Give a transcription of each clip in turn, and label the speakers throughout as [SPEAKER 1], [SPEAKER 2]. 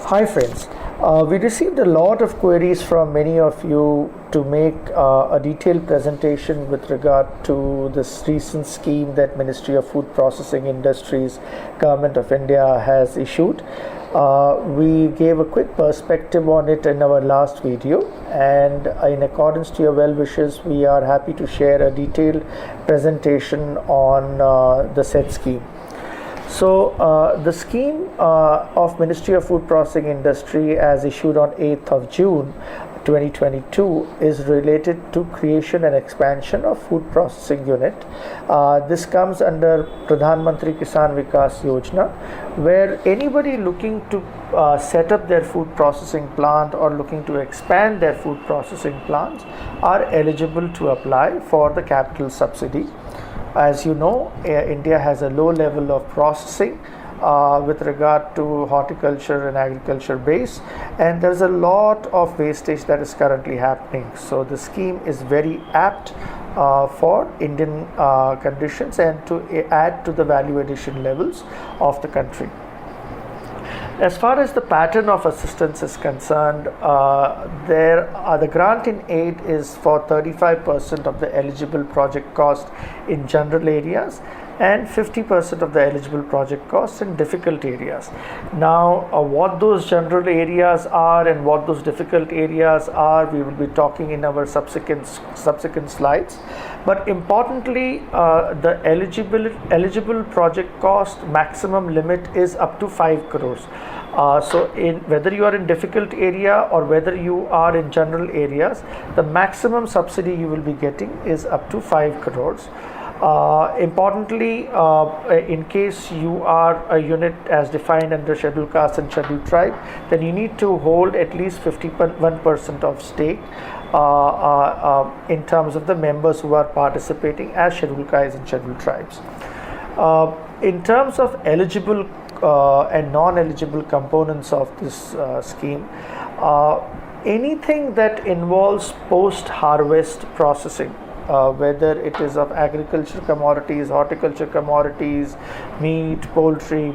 [SPEAKER 1] Hi friends, we received a lot of queries from many of you to make a detailed presentation with regard to this recent scheme that Ministry of Food Processing Industries, Government of India has issued. We gave a quick perspective on it in our last video, and in accordance to your well wishes, we are happy to share a detailed presentation on the said scheme. So the scheme of Ministry of Food Processing Industry as issued on 8th of June 2022 is related to creation and expansion of food processing unit. This comes under Pradhan Mantri Kisan Vikas Yojana, where anybody looking to set up their food processing plant or looking to expand their food processing plants are eligible to apply for the capital subsidy. As you know, India has a low level of processing with regard to horticulture and agriculture base, and there's a lot of wastage that is currently happening. So the scheme is very apt for Indian conditions and to add to the value addition levels of the country. As far as the pattern of assistance is concerned, the grant in aid is for 35% of the eligible project cost in general areas and 50% of the eligible project costs in difficult areas. Now, what those general areas are and what those difficult areas are, we will be talking in our subsequent slides. But importantly, the eligible project cost maximum limit is up to 5 crores. So whether you are in difficult area or whether you are in general areas, the maximum subsidy you will be getting is up to 5 crores. Importantly, in case you are a unit as defined under Scheduled Caste and Scheduled Tribe, then you need to hold at least 51% of stake in terms of the members who are participating as Scheduled Castes and Scheduled Tribes. In terms of eligible and non-eligible components of this scheme, anything that involves post-harvest processing, whether it is of agriculture commodities, horticulture commodities, meat, poultry,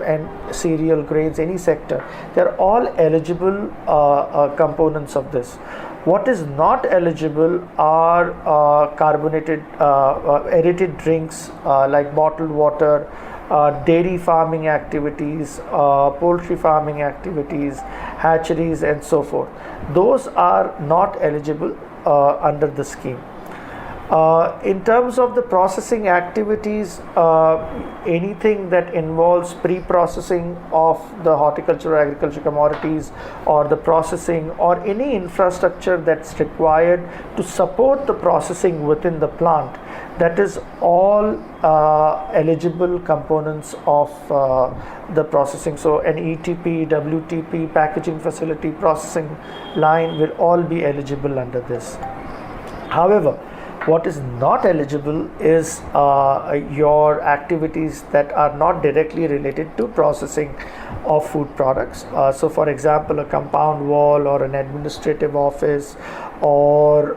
[SPEAKER 1] and cereal, grains, any sector, they're all eligible components of this. What is not eligible are carbonated, aerated drinks like bottled water, dairy farming activities, poultry farming activities, hatcheries, and so forth. Those are not eligible under the scheme. In terms of the processing activities, anything that involves pre-processing of the horticulture or agriculture commodities, or the processing or any infrastructure that's required to support the processing within the plant, that is all eligible components of the processing. So an ETP, WTP, packaging facility, processing line will all be eligible under this. However, what is not eligible is your activities that are not directly related to processing of food products. So for example, a compound wall or an administrative office or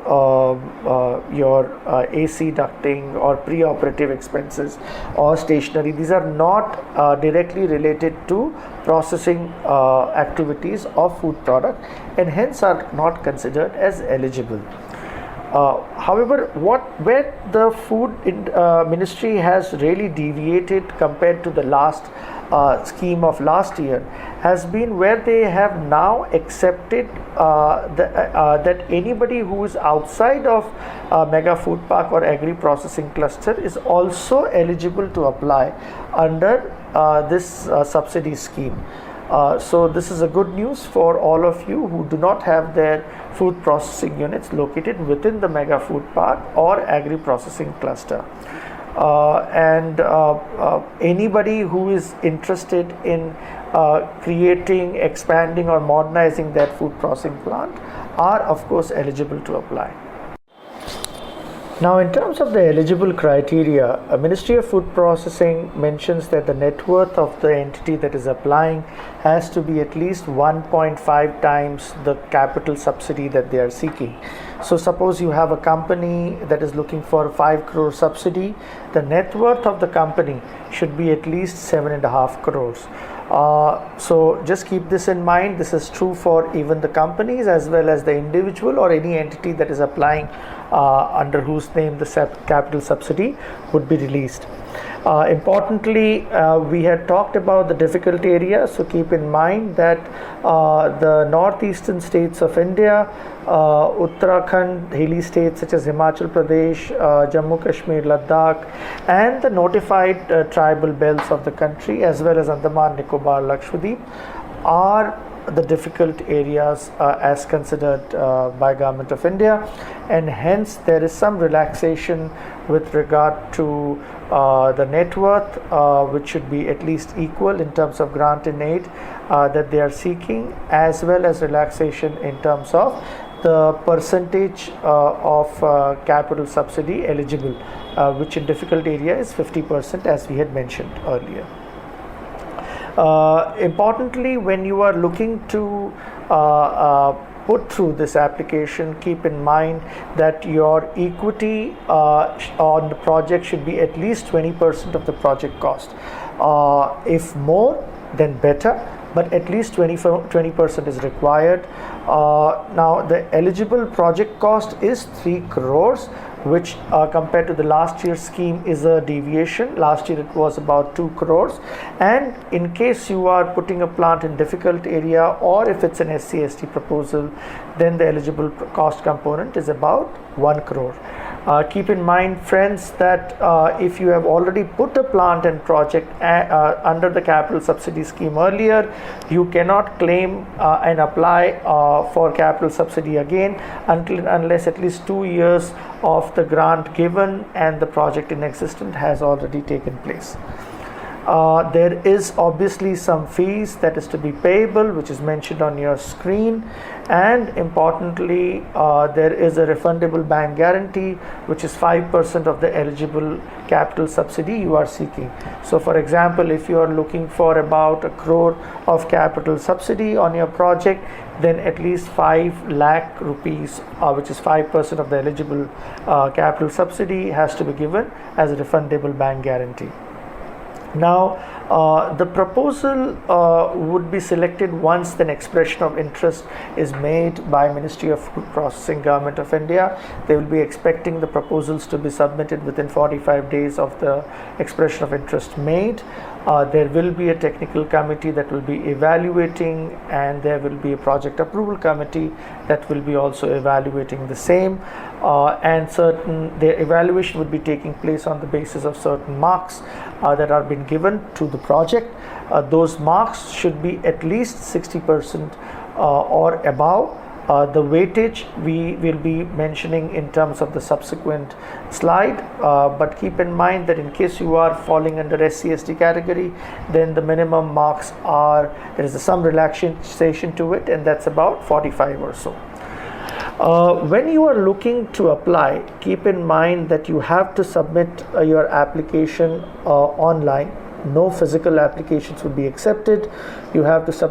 [SPEAKER 1] your AC ducting or pre-operative expenses or stationery, these are not directly related to processing activities of food product and hence are not considered as eligible. However, where the food ministry has really deviated compared to the last scheme of last year has been where they have now accepted that anybody who is outside of mega food park or agri processing cluster is also eligible to apply under this subsidy scheme. So this is a good news for all of you who do not have their food processing units located within the mega food park or agri processing cluster. Anybody who is interested in creating, expanding or modernizing their food processing plant are of course eligible to apply. Now, in terms of the eligible criteria, Ministry of Food Processing mentions that the net worth of the entity that is applying has to be at least 1.5 times the capital subsidy that they are seeking. So suppose you have a company that is looking for 5 crore subsidy, the net worth of the company should be at least 7.5 crores. So just keep this in mind. This is true for even the companies as well as the individual or any entity that is applying under whose name the capital subsidy would be released. Importantly, we had talked about the difficult areas, so keep in mind that the northeastern states of India, Uttarakhand, hilly states such as Himachal Pradesh, Jammu Kashmir, Ladakh, and the notified tribal belts of the country as well as Andaman, Nicobar, Lakshadweep are the difficult areas as considered by Government of India, and hence there is some relaxation with regard to the net worth, which should be at least equal in terms of grant and aid that they are seeking, as well as relaxation in terms of the percentage of capital subsidy eligible, which in difficult area is 50%, as we had mentioned earlier. Importantly, when you are looking to put through this application, keep in mind that your equity on the project should be at least 20% of the project cost. If more, then better, but at least 20% is required. Now the eligible project cost is 3 crores, which compared to the last year's scheme is a deviation. Last year it was about 2 crores, and in case you are putting a plant in difficult area or if it's an SC/ST proposal, then the eligible cost component is about 1 crore. Keep in mind, friends, that if you have already put a plant and project under the capital subsidy scheme earlier, you cannot claim and apply for capital subsidy again unless at least 2 years of the grant given and the project in existence has already taken place. There is obviously some fees that is to be payable, which is mentioned on your screen, and importantly there is a refundable bank guarantee, which is 5% of the eligible capital subsidy you are seeking. So for example, if you are looking for about 1 crore of capital subsidy on your project, then at least 5 lakh rupees, which is 5% of the eligible capital subsidy, has to be given as a refundable bank guarantee. Now the proposal would be selected once an expression of interest is made by Ministry of Food Processing, Government of India. They will be expecting the proposals to be submitted within 45 days of the expression of interest made. There will be a technical committee that will be evaluating, and there will be a project approval committee that will be also evaluating the same, and the evaluation would be taking place on the basis of certain marks that are being given to the project. Those marks should be at least 60% or above. The weightage we will be mentioning in terms of the subsequent slide, but keep in mind that in case you are falling under SC/ST category, then the minimum marks there is some relaxation to it, and that's about 45 or so. When you are looking to apply, keep in mind that you have to submit your application online. No physical applications will be accepted. You have to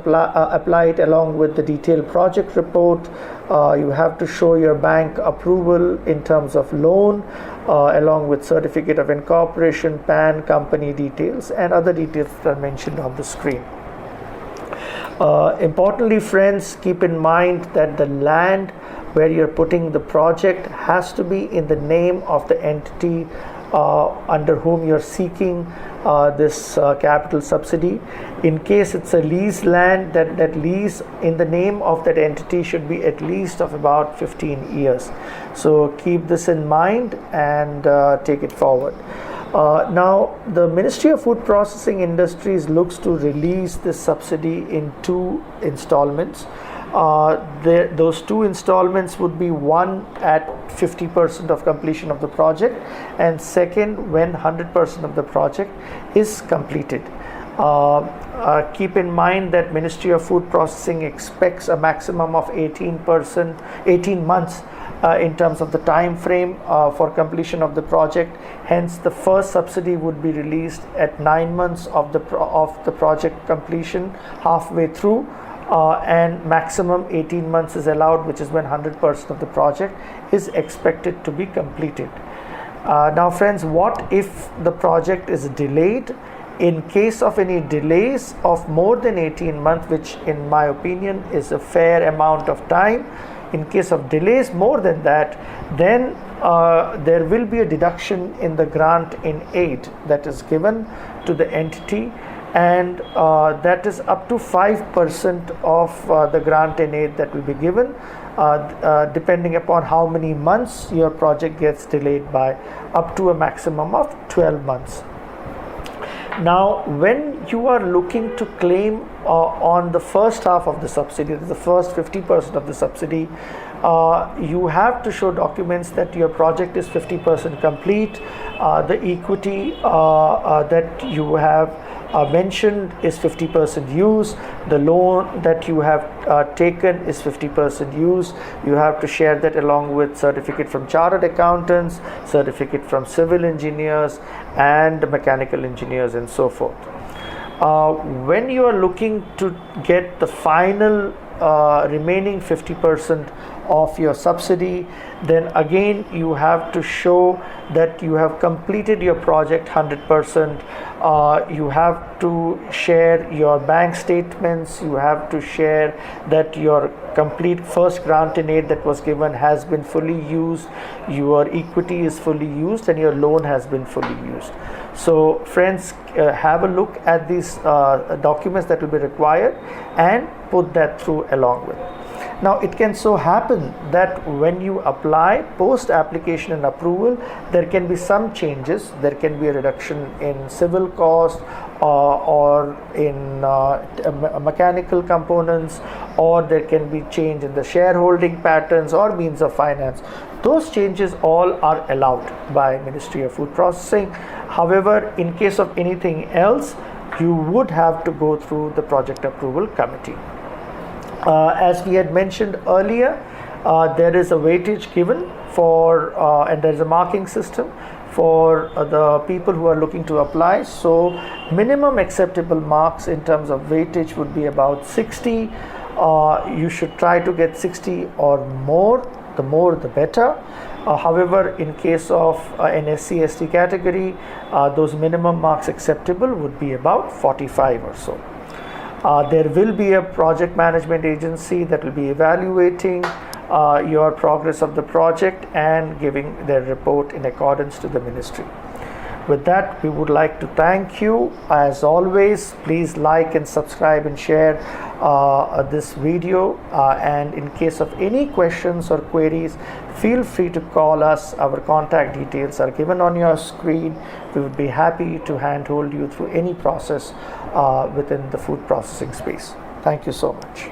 [SPEAKER 1] apply it along with the detailed project report. You have to show your bank approval in terms of loan, along with certificate of incorporation, PAN, company details, and other details that are mentioned on the screen. Importantly, friends, keep in mind that the land where you're putting the project has to be in the name of the entity under whom you're seeking this capital subsidy. In case it's a lease land, that lease in the name of that entity should be at least of about 15 years. So keep this in mind and take it forward. Now, the Ministry of Food Processing Industries looks to release this subsidy in 2 installments. Those 2 installments would be one at 50% of completion of the project, and second when 100% of the project is completed. Keep in mind that Ministry of Food Processing expects a maximum of 18 months in terms of the time frame for completion of the project. Hence, the first subsidy would be released at 9 months of the project completion, halfway through. And maximum 18 months is allowed, which is when 100% of the project is expected to be completed. Now friends, what if the project is delayed In case of any delays of more than 18 months, which in my opinion is a fair amount of time, in case of delays more than that, then there will be a deduction in the grant in aid that is given to the entity, and that is up to 5% of the grant in aid that will be given, depending upon how many months your project gets delayed by, up to a maximum of 12 months. Now, when you are looking to claim on the first half of the subsidy, the first 50% of the subsidy, you have to show documents that your project is 50% complete, the equity that you have mentioned is 50% used, the loan that you have taken is 50% used. You have to share that along with certificate from chartered accountants, certificate from civil engineers and mechanical engineers and so forth. When you are looking to get the final remaining 50% of your subsidy, then again you have to show that you have completed your project 100%. You have to share your bank statements, you have to share that your complete first grant in aid that was given has been fully used, your equity is fully used, and your loan has been fully used. So friends, have a look at these documents that will be required and put that through along with. Now, it can so happen that when you apply, post application and approval, there can be some changes. There can be a reduction in civil cost or in mechanical components, or there can be change in the shareholding patterns or means of finance. Those changes all are allowed by Ministry of Food Processing. However, in case of anything else, you would have to go through the project approval committee. As we had mentioned earlier, there is a weightage given for and there is a marking system for the people who are looking to apply. So minimum acceptable marks in terms of weightage would be about 60. You should try to get 60 or more. The more the better. However, in case of an SC/ST category, those minimum marks acceptable would be about 45 or so. There will be a project management agency that will be evaluating your progress of the project and giving their report in accordance to the ministry. With that, we would like to thank you. As always, please like and subscribe and share this video. And in case of any questions or queries, feel free to call us. Our contact details are given on your screen. We would be happy to handhold you through any process within the food processing space. Thank you so much.